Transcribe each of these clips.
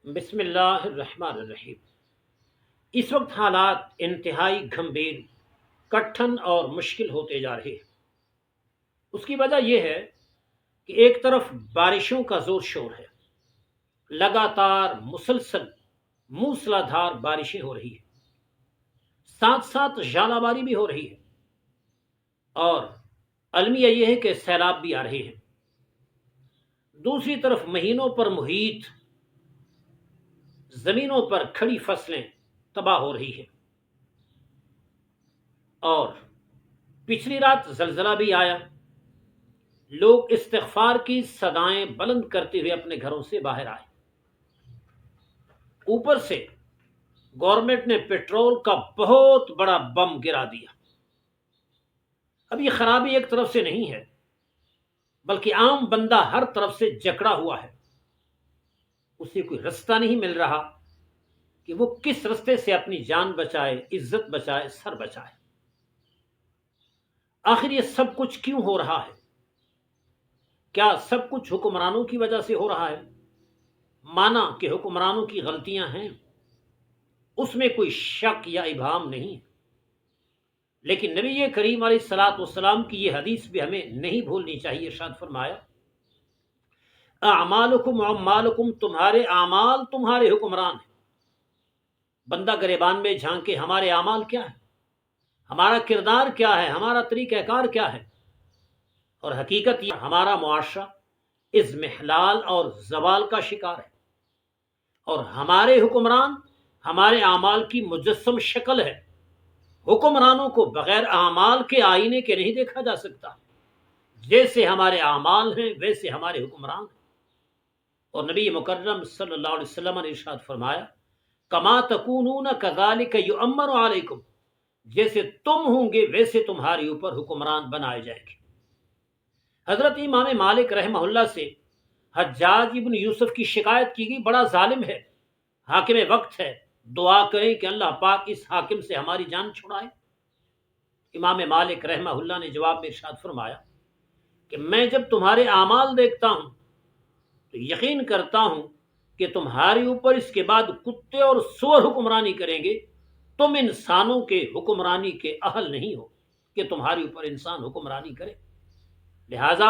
بسم اللہ الرحمن الرحیم۔ اس وقت حالات انتہائی گھمبیر، کٹھن اور مشکل ہوتے جا رہے ہیں۔ اس کی وجہ یہ ہے کہ ایک طرف بارشوں کا زور شور ہے، لگاتار مسلسل موسلا دھار بارشیں ہو رہی ہیں، ساتھ ساتھ ژالہ باری بھی ہو رہی ہے، اور المیہ یہ ہے کہ سیلاب بھی آ رہے ہیں۔ دوسری طرف مہینوں پر محیط زمینوں پر کھڑی فصلیں تباہ ہو رہی ہیں، اور پچھلی رات زلزلہ بھی آیا۔ لوگ استغفار کی صدائیں بلند کرتے ہوئے اپنے گھروں سے باہر آئے۔ اوپر سے گورنمنٹ نے پیٹرول کا بہت بڑا بم گرا دیا۔ اب یہ خرابی ایک طرف سے نہیں ہے، بلکہ عام بندہ ہر طرف سے جکڑا ہوا ہے۔ اسے کوئی رستہ نہیں مل رہا کہ وہ کس رستے سے اپنی جان بچائے، عزت بچائے، سر بچائے۔ آخر یہ سب کچھ کیوں ہو رہا ہے؟ کیا سب کچھ حکمرانوں کی وجہ سے ہو رہا ہے؟ مانا کہ حکمرانوں کی غلطیاں ہیں، اس میں کوئی شک یا ابہام نہیں ہے، لیکن نبی کریم علیہ الصلوۃ والسلام کی یہ حدیث بھی ہمیں نہیں بھولنی چاہیے۔ ارشاد فرمایا، اعمالکم اعمالکم، تمہارے اعمال تمہارے حکمران ہیں۔ بندہ گریبان میں جھانکے ہمارے اعمال کیا ہے، ہمارا کردار کیا ہے، ہمارا طریقہ کار کیا ہے، اور حقیقت یہ ہمارا معاشرہ اضمحلال اور زوال کا شکار ہے، اور ہمارے حکمران ہمارے اعمال کی مجسم شکل ہے۔ حکمرانوں کو بغیر اعمال کے آئینے کے نہیں دیکھا جا سکتا۔ جیسے ہمارے اعمال ہیں ویسے ہمارے حکمران ہیں۔ اور نبی مکرم صلی اللہ علیہ وسلم نے ارشاد فرمایا، کما تکونون کذالک یؤمر علیکم، جیسے تم ہوں گے ویسے تمہارے اوپر حکمران بنائے جائیں گے۔ حضرت امام مالک رحمہ اللہ سے حجاج ابن یوسف کی شکایت کی گئی، بڑا ظالم ہے، حاکم وقت ہے، دعا کریں کہ اللہ پاک اس حاکم سے ہماری جان چھڑائے۔ امام مالک رحمہ اللہ نے جواب میں ارشاد فرمایا کہ میں جب تمہارے اعمال دیکھتا ہوں تو یقین کرتا ہوں کہ تمہارے اوپر اس کے بعد کتے اور سور حکمرانی کریں گے۔ تم انسانوں کے حکمرانی کے اہل نہیں ہو کہ تمہارے اوپر انسان حکمرانی کرے۔ لہذا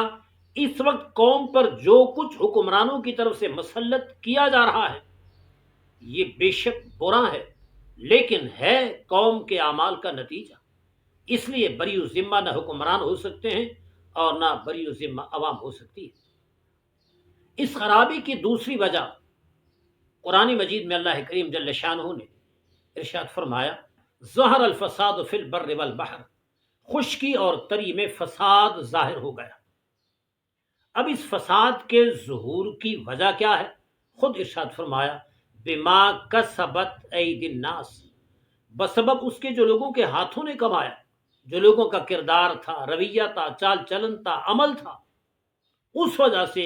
اس وقت قوم پر جو کچھ حکمرانوں کی طرف سے مسلط کیا جا رہا ہے یہ بے شک برا ہے، لیکن ہے قوم کے اعمال کا نتیجہ۔ اس لیے بری و ذمہ نہ حکمران ہو سکتے ہیں اور نہ بری و ذمہ عوام ہو سکتی ہے۔ اس خرابی کی دوسری وجہ قرآن مجید میں اللہ کریم جل شانہ نے ارشاد فرمایا، ظہر الفساد فی البر والبحر، خشکی اور تری میں فساد ظاہر ہو گیا۔ اب اس فساد کے ظہور کی وجہ کیا ہے؟ خود ارشاد فرمایا، بما کسبت ایدی الناس، بسبب اس کے جو لوگوں کے ہاتھوں نے کمایا، جو لوگوں کا کردار تھا، رویہ تھا، چال چلن تھا، عمل تھا، اس وجہ سے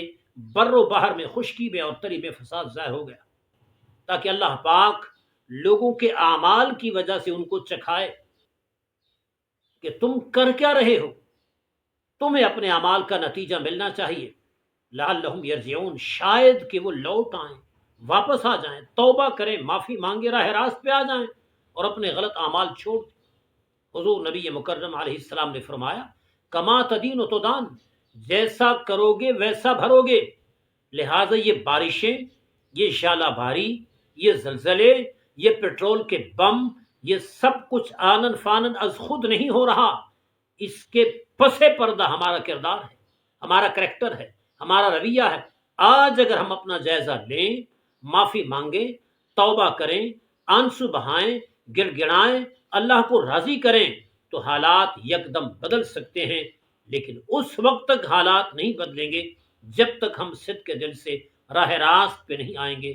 بر و بحر میں خشکی میں اور تری میں فساد ظاہر ہو گیا، تاکہ اللہ پاک لوگوں کے اعمال کی وجہ سے ان کو چکھائے کہ تم کر کیا رہے ہو، تمہیں اپنے اعمال کا نتیجہ ملنا چاہیے، لعلہم یرجعون، شاید کہ وہ لوٹ آئیں، واپس آ جائیں، توبہ کریں، معافی مانگے، راہ راست پہ آ جائیں اور اپنے غلط اعمال چھوڑ دیں۔ حضور نبی مکرم علیہ السلام نے فرمایا، کما تدین و تدان، جیسا کرو گے ویسا بھرو گے۔ لہٰذا یہ بارشیں، یہ ژالہ باری، یہ زلزلے، یہ پیٹرول کے بم، یہ سب کچھ آنن فانن از خود نہیں ہو رہا۔ اس کے پس پردہ ہمارا کردار ہے، ہمارا کریکٹر ہے، ہمارا رویہ ہے۔ آج اگر ہم اپنا جائزہ لیں، معافی مانگیں، توبہ کریں، آنسو بہائیں، گڑ گڑائیں، اللہ کو راضی کریں تو حالات یکدم بدل سکتے ہیں، لیکن اس وقت تک حالات نہیں بدلیں گے جب تک ہم صدق کے دل سے راہ راست پہ نہیں آئیں گے۔